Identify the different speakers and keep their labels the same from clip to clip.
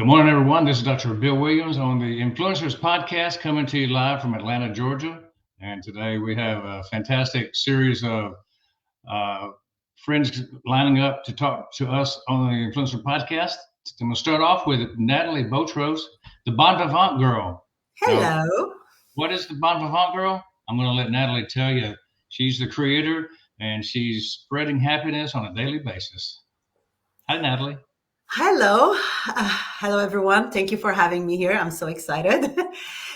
Speaker 1: Good morning, everyone. This is Dr. Bill Williams on the Influencers Podcast, coming to you live from Atlanta, Georgia. And today we have a fantastic series of uh, friends lining up to talk to us on the Influencer Podcast. And we'll start off with Natalie Botros, the Bon Vivant Girl. Now,
Speaker 2: Hello.
Speaker 1: what is the Bon Vivant Girl? I'm going to let Natalie tell you. She's the creator and she's spreading happiness on a daily basis. Hi, Natalie.
Speaker 2: Hello. Hello, everyone. Thank you for having me here. I'm so excited.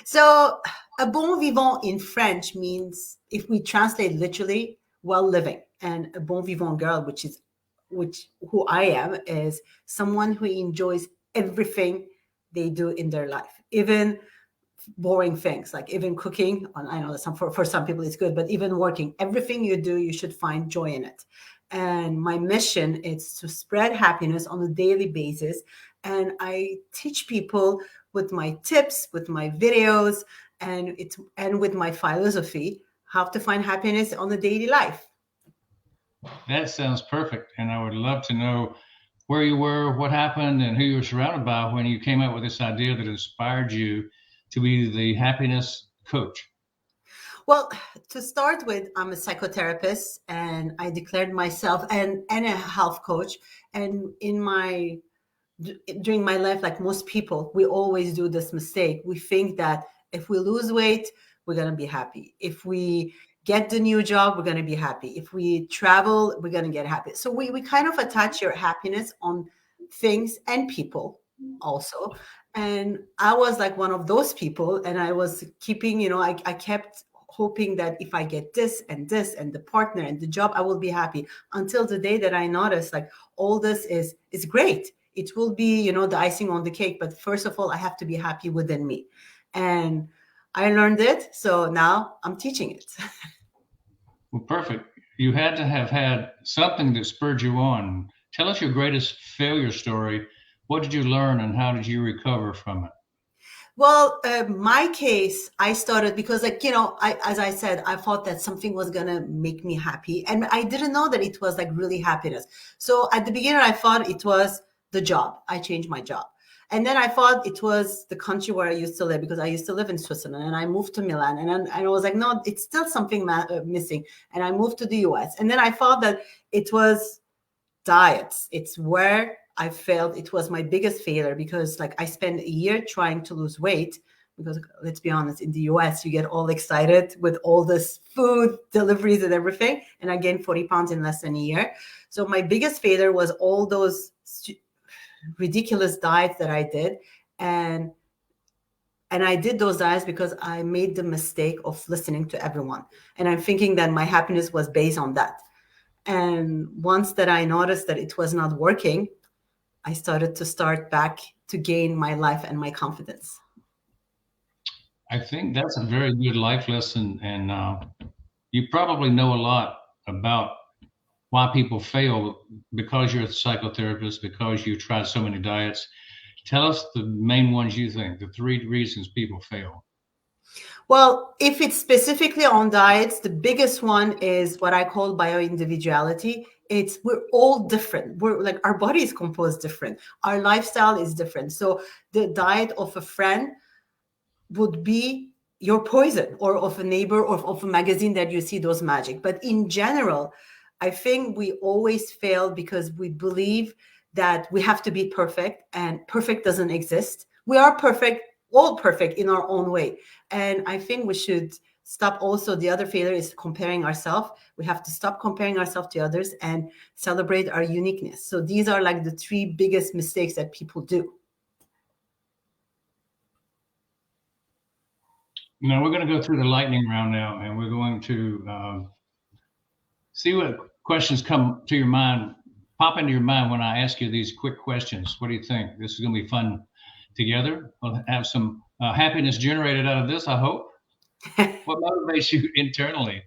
Speaker 2: So, a bon vivant in French means, if we translate literally, well living. And a bon vivant girl, which who I am, is someone who enjoys everything they do in their life, even boring things, like even cooking. I know that for some people it's good, but even working, everything you do, you should find joy in it. And my mission is to spread happiness on a daily basis. And I teach people with my tips, with my videos, and with my philosophy, how to find happiness on the daily life.
Speaker 1: That sounds perfect. And I would love to know where you were, what happened, and who you were surrounded by when you came up with this idea that inspired you to be the happiness coach.
Speaker 2: Well, to start with, I'm a psychotherapist and I declared myself and a health coach. And during my life, like most people, we always do this mistake. We think that if we lose weight, we're going to be happy. If we get the new job, we're going to be happy. If we travel, we're going to get happy. So we kind of attach your happiness on things and people also. And I was like one of those people. And I was keeping, I kept hoping that if I get this and the partner and the job, I will be happy, until the day that I noticed like all this is great. It will be, the icing on the cake, but first of all, I have to be happy within me. And I learned it, so now I'm teaching it.
Speaker 1: Well, perfect. You had to have had something that spurred you on. Tell us your greatest failure story. What did you learn and how did you recover from it?
Speaker 2: Well, my case, I started because, like, as I said, I thought that something was gonna make me happy, and I didn't know that it was like really happiness. So at the beginning, I thought it was the job. I changed my job, and then I thought it was the country where I used to live, because I used to live in Switzerland, and I moved to Milan, and then I was like, no, it's still something missing, and I moved to the U.S., and then I thought that it was diets. It's where I failed. It was my biggest failure, because like I spent a year trying to lose weight, because let's be honest, in the US you get all excited with all this food deliveries and everything, and I gained 40 pounds in less than a year. So my biggest failure was all those ridiculous diets that I did. And and I did those diets because I made the mistake of listening to everyone, and I'm thinking that my happiness was based on that. And once that I noticed that it was not working, I started to start back to gain my life and my confidence.
Speaker 1: I think that's a very good life lesson. And you probably know a lot about why people fail because you're a psychotherapist, because you tried so many diets. Tell us the main ones you think, the three reasons people fail.
Speaker 2: Well, if it's specifically on diets, the biggest one is what I call bioindividuality. It's we're all different. We're like our body is composed different. Our lifestyle is different. So the diet of a friend would be your poison, or of a neighbor, or of a magazine that you see those magic. But in general, I think we always fail because we believe that we have to be perfect, and perfect doesn't exist. We are perfect, all perfect in our own way. And I think we should stop. Also, the other failure is comparing ourselves. We have to stop comparing ourselves to others and celebrate our uniqueness. So these are like the three biggest mistakes that people do.
Speaker 1: Now we're going to go through the lightning round now, and we're going to see what questions come to your mind, pop into your mind when I ask you these quick questions. What do you think? This is going to be fun together. We'll have some happiness generated out of this, I hope. What motivates you internally?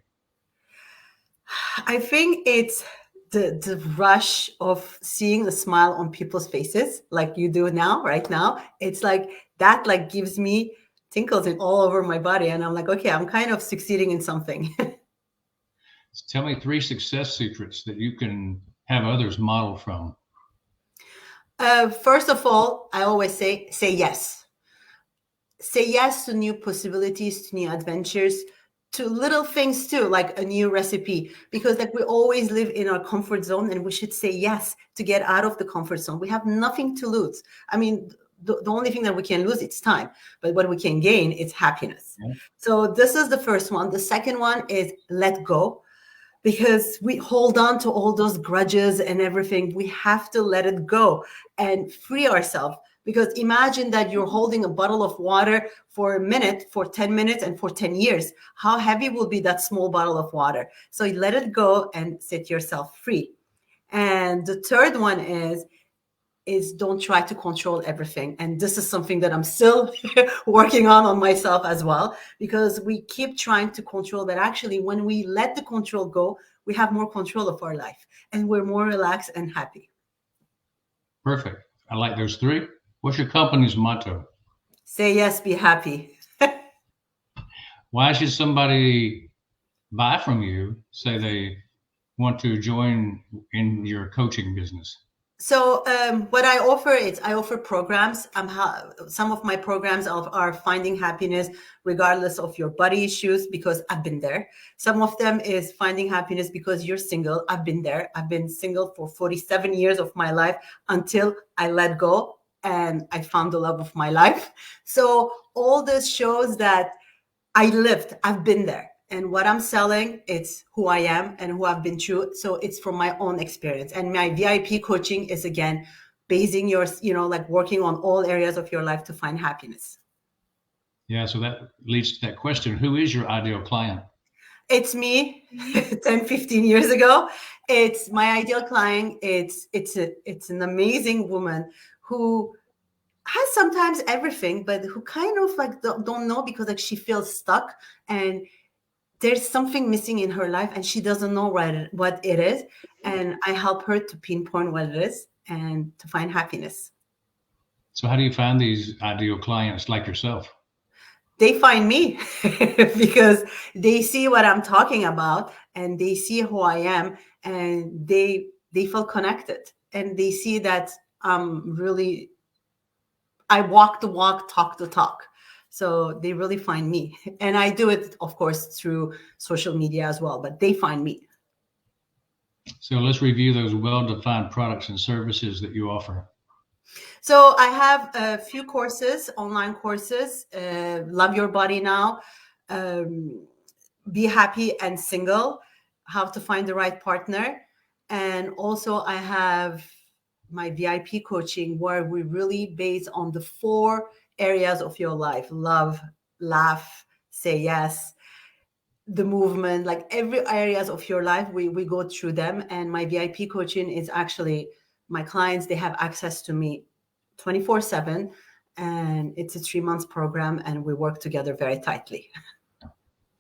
Speaker 2: I think it's the rush of seeing the smile on people's faces, like you do now, right now. It's like that, like gives me tinkles in all over my body, and I'm like, okay, I'm kind of succeeding in something.
Speaker 1: Tell me three success secrets that you can have others model from.
Speaker 2: First of all, I always say yes. Say yes to new possibilities, to new adventures, to little things too, like a new recipe, because like we always live in our comfort zone, and we should say yes to get out of the comfort zone. We have nothing to lose. I mean, the only thing that we can lose it's time, but what we can gain is happiness.
Speaker 1: Yeah.
Speaker 2: So this is the first one. The second one is let go, because we hold on to all those grudges and everything. We have to let it go and free ourselves. Because imagine that you're holding a bottle of water for a minute, for 10 minutes, and for 10 years. How heavy will be that small bottle of water? So you let it go and set yourself free. And the third one is don't try to control everything. And this is something that I'm still working on myself as well, because we keep trying to control, but actually when we let the control go, we have more control of our life and we're more relaxed and happy.
Speaker 1: Perfect. I like those three. What's your company's motto?
Speaker 2: Say yes, be happy.
Speaker 1: Why should somebody buy from you, say they want to join in your coaching business?
Speaker 2: So what I offer is I offer programs. Some of my programs are finding happiness regardless of your body issues, because I've been there. Some of them is finding happiness because you're single. I've been there. I've been single for 47 years of my life until I let go and I found the love of my life. So all this shows that I lived. I've been there. And what I'm selling, it's who I am and who I've been through. So it's from my own experience. And my VIP coaching is, again, basing your, like working on all areas of your life to find happiness.
Speaker 1: Yeah, so that leads to that question. Who is your ideal client?
Speaker 2: It's me 10, 15 years ago. It's my ideal client. It's an amazing woman who has sometimes everything, but who kind of like don't know, because like she feels stuck and there's something missing in her life and she doesn't know what it is. And I help her to pinpoint what it is and to find happiness.
Speaker 1: So how do you find these ideal clients like yourself?
Speaker 2: They find me because they see what I'm talking about and they see who I am, and they feel connected, and they see that I walk the walk, talk the talk. So they really find me. And I do it, of course, through social media as well, but they find me.
Speaker 1: So let's review those well-defined products and services that you offer.
Speaker 2: So I have a few courses, online courses, Love Your Body Now, Be Happy and Single, How to Find the Right Partner. And also I have my VIP coaching, where we really base on the 4 areas of your life: love, laugh, say yes, the movement, like every areas of your life, we go through them. And my VIP coaching is actually, my clients, they have access to me 24/7, and it's a 3-month program, and we work together very tightly.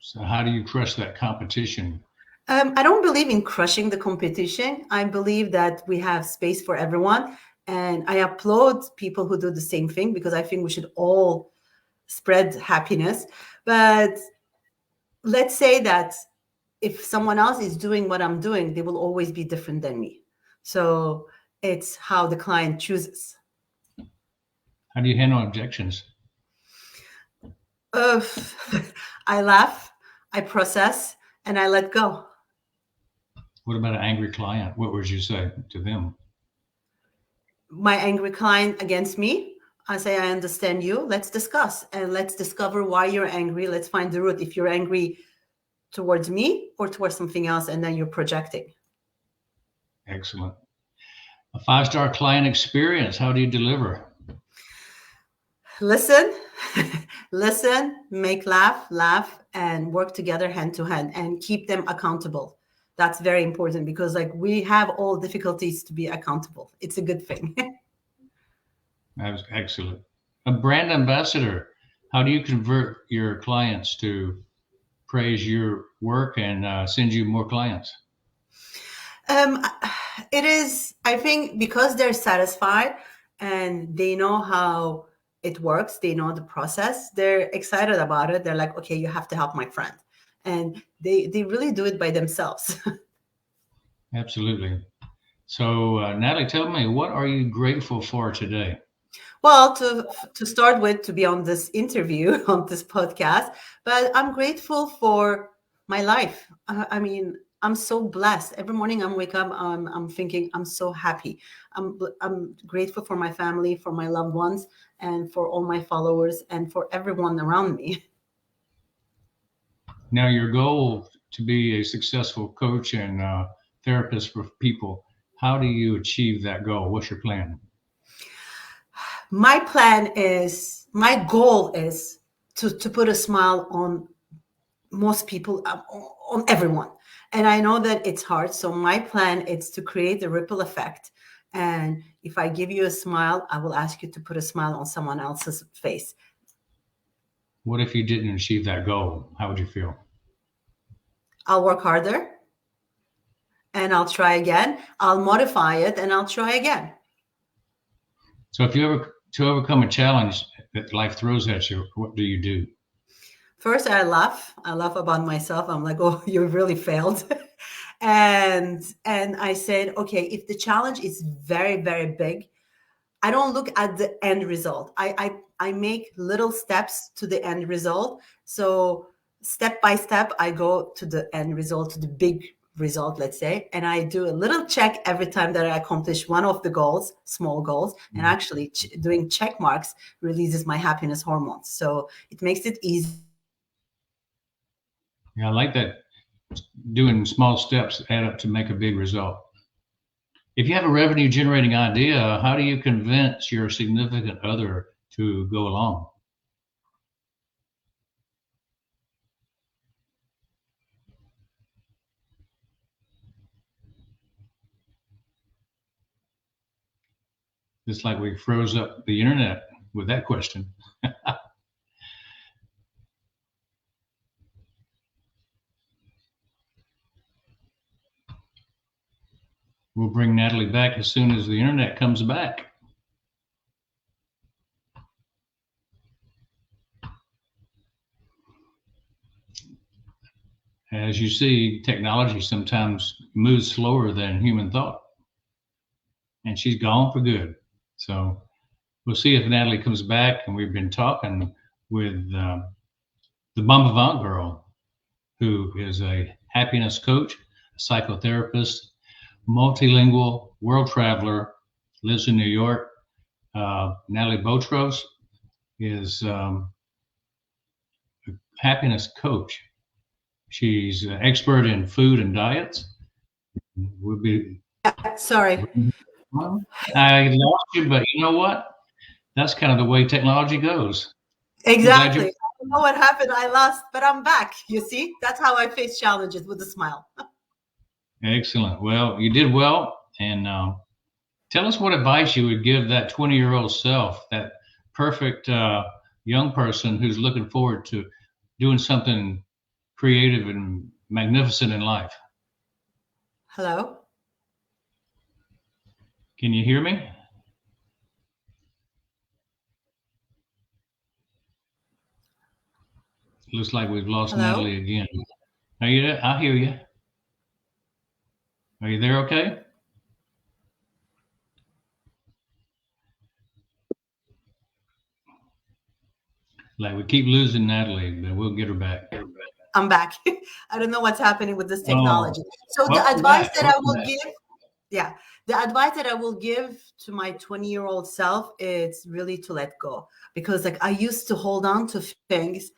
Speaker 1: So how do you crush that competition?
Speaker 2: I don't believe in crushing the competition. I believe that we have space for everyone. And I applaud people who do the same thing, because I think we should all spread happiness. But let's say that if someone else is doing what I'm doing, they will always be different than me. So it's how the client chooses.
Speaker 1: How do you handle objections?
Speaker 2: I laugh, I process, and I let go.
Speaker 1: What about an angry client? What would you say to them?
Speaker 2: My angry client against me, I say, I understand you. Let's discuss and let's discover why you're angry. Let's find the root. If you're angry towards me or towards something else, and then you're projecting.
Speaker 1: Excellent. A 5-star client experience. How do you deliver?
Speaker 2: Listen, listen, make laugh, and work together hand to hand, and keep them accountable. That's very important, because like we have all difficulties to be accountable. It's a good thing.
Speaker 1: That was excellent. A brand ambassador. How do you convert your clients to praise your work and send you more clients?
Speaker 2: It is, I think, because they're satisfied and they know how it works, they know the process, they're excited about it. They're like, okay, you have to help my friend. And they really do it by themselves.
Speaker 1: Absolutely. So, Natalie, tell me, what are you grateful for today?
Speaker 2: Well, to start with, to be on this interview on this podcast, but I'm grateful for my life. I mean, I'm so blessed. Every morning I wake up, I'm thinking I'm so happy. I'm grateful for my family, for my loved ones, and for all my followers, and for everyone around me.
Speaker 1: Now, your goal to be a successful coach and therapist for people, how do you achieve that goal? What's your plan?
Speaker 2: My goal is to put a smile on most people, on everyone. And I know that it's hard. So my plan is to create a ripple effect. And if I give you a smile, I will ask you to put a smile on someone else's face.
Speaker 1: What if you didn't achieve that goal? How would you feel?
Speaker 2: I'll work harder and I'll try again. I'll modify it and I'll try again.
Speaker 1: So, if you ever to overcome a challenge that life throws at you, what do you do?
Speaker 2: First, I laugh. I laugh about myself. I'm like, oh, you really failed. And I said, okay, if the challenge is very, very big, I don't look at the end result. I make little steps to the end result. So step by step, I go to the end result, to the big result, let's say, and I do a little check every time that I accomplish one of the goals, small goals, and actually doing check marks releases my happiness hormones. So it makes it easy.
Speaker 1: Yeah, I like that. Doing small steps add up to make a big result. If you have a revenue generating idea, how do you convince your significant other to go along? It's like we froze up the internet with that question. We'll bring Natalie back as soon as the internet comes back. As you see, technology sometimes moves slower than human thought, and she's gone for good. So we'll see if Natalie comes back. And we've been talking with the Bon Vivant girl, who is a happiness coach, a psychotherapist, multilingual, world traveler, lives in New York. Natalie Botros is a happiness coach. She's an expert in food and diets. We'll be.
Speaker 2: Sorry.
Speaker 1: I lost you, but you know what? That's kind of the way technology goes.
Speaker 2: Exactly. I don't know what happened. I lost, but I'm back. You see, that's how I face challenges, with a smile.
Speaker 1: Excellent. Well, you did well. And tell us what advice you would give that 20-year-old self, that perfect young person who's looking forward to doing something creative and magnificent in life.
Speaker 2: Hello?
Speaker 1: Can you hear me? Looks like we've lost
Speaker 2: Hello?
Speaker 1: Natalie again. Are you there? I hear you. Are you there okay? Like, we keep losing Natalie, but we'll get her back.
Speaker 2: I'm back. I don't know what's happening with this
Speaker 1: Oh,
Speaker 2: technology. So the
Speaker 1: welcome
Speaker 2: advice
Speaker 1: back.
Speaker 2: that I
Speaker 1: Welcome
Speaker 2: will
Speaker 1: back.
Speaker 2: give, yeah, the advice that I will give to my 20-year-old self is really to let go. Because like I used to hold on to things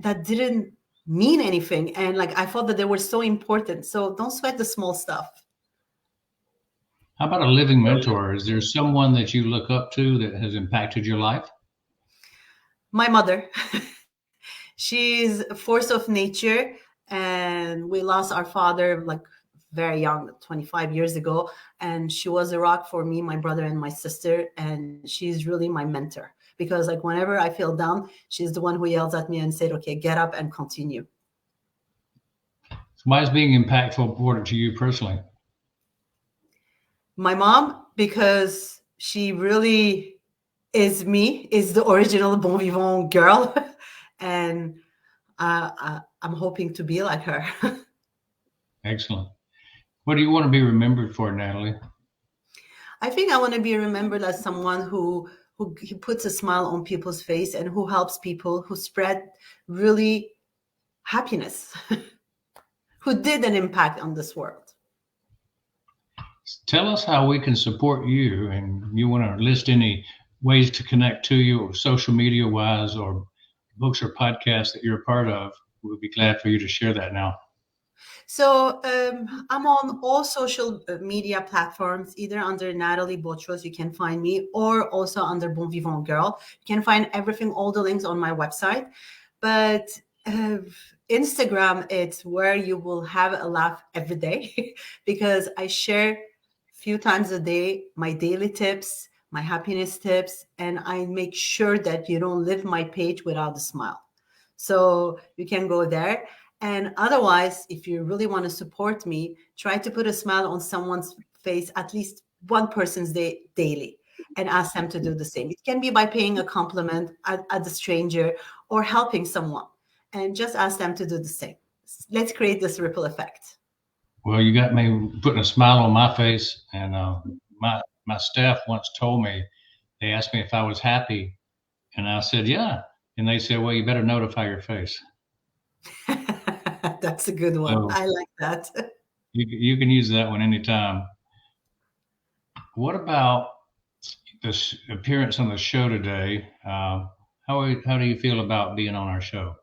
Speaker 2: that didn't mean anything. And like I thought that they were so important. So don't sweat the small stuff.
Speaker 1: How about a living mentor? Is there someone that you look up to that has impacted your life?
Speaker 2: My mother. She's a force of nature, and we lost our father like very young, 25 years ago, and she was a rock for me, my brother, and my sister. And she's really my mentor, because like whenever I feel down, she's the one who yells at me and said, okay, get up and continue.
Speaker 1: So why is being impactful important to you personally?
Speaker 2: My mom, because she really is the original Bon Vivant girl. And I'm hoping to be like her.
Speaker 1: Excellent. What do you want to be remembered for, Natalie?
Speaker 2: I think I want to be remembered as someone who puts a smile on people's face and who helps people, who spread really happiness, who did an impact on this world.
Speaker 1: Tell us how we can support you, and you want to list any ways to connect to you, or social media wise, or books or podcasts that you're a part of. We'll be glad for you to share that now.
Speaker 2: So I'm on all social media platforms, either under Natalie Botros, you can find me, or also under Bon Vivant Girl. You can find everything, all the links on my website. But Instagram, it's where you will have a laugh every day because I share few times a day my daily tips, my happiness tips, and I make sure that you don't leave my page without a smile. So you can go there. And otherwise, if you really want to support me, try to put a smile on someone's face, at least one person's day daily, and ask them to do the same. It can be by paying a compliment at a stranger or helping someone, and just ask them to do the same. Let's create this ripple effect.
Speaker 1: Well, you got me putting a smile on my face, and my staff once told me, they asked me if I was happy, and I said yeah, and they said, well, you better notify your face.
Speaker 2: That's a good one.
Speaker 1: So
Speaker 2: I like that.
Speaker 1: you can use that one anytime. What about this appearance on the show today? How do you feel about being on our show?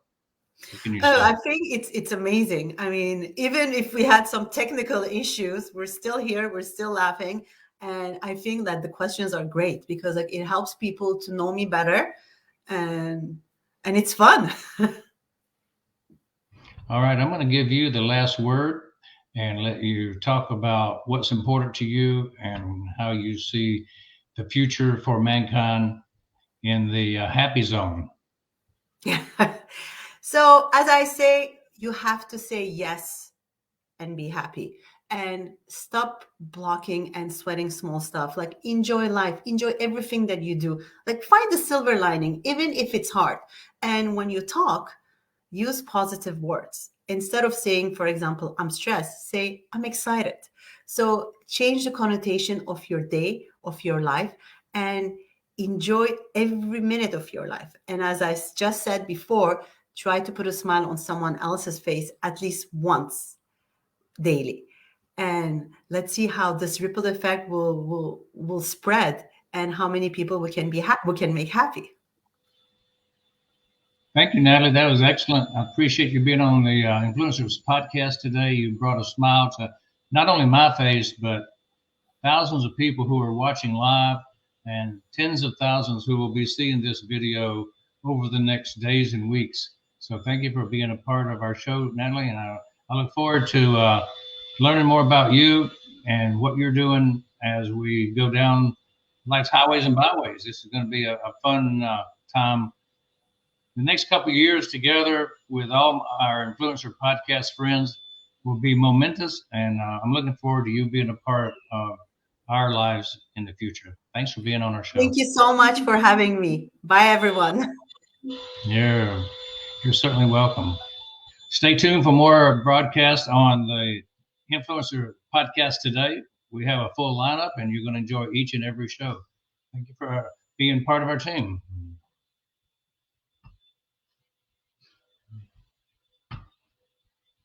Speaker 1: What can you say?
Speaker 2: I think it's amazing. I mean, even if we had some technical issues, we're still here, we're still laughing. And I think that the questions are great because like it helps people to know me better, and it's fun.
Speaker 1: All right, I'm going to give you the last word and let you talk about what's important to you and how you see the future for mankind in the happy zone.
Speaker 2: Yeah. So as I say, you have to say yes and be happy and stop blocking and sweating small stuff. Like enjoy life, enjoy everything that you do. Like find the silver lining, even if it's hard. And when you talk, use positive words. Instead of saying, for example, I'm stressed, say, I'm excited. So change the connotation of your day, of your life, and enjoy every minute of your life. And as I just said before, try to put a smile on someone else's face at least once daily. And let's see how this ripple effect will spread and how many people we can make happy.
Speaker 1: Thank you, Natalie. That was excellent. I appreciate you being on the Influencers podcast today. You brought a smile to not only my face, but thousands of people who are watching live and tens of thousands who will be seeing this video over the next days and weeks. So thank you for being a part of our show, Natalie. And I look forward to learning more about you and what you're doing as we go down life's highways and byways. This is going to be a fun time. The next couple of years together with all our Influencer podcast friends will be momentous, and I'm looking forward to you being a part of our lives in the future. Thanks for being on our show.
Speaker 2: Thank you so much for having me. Bye, everyone.
Speaker 1: Yeah, you're certainly welcome. Stay tuned for more broadcasts on the Influencer podcast today. We have a full lineup, and you're going to enjoy each and every show. Thank you for being part of our team.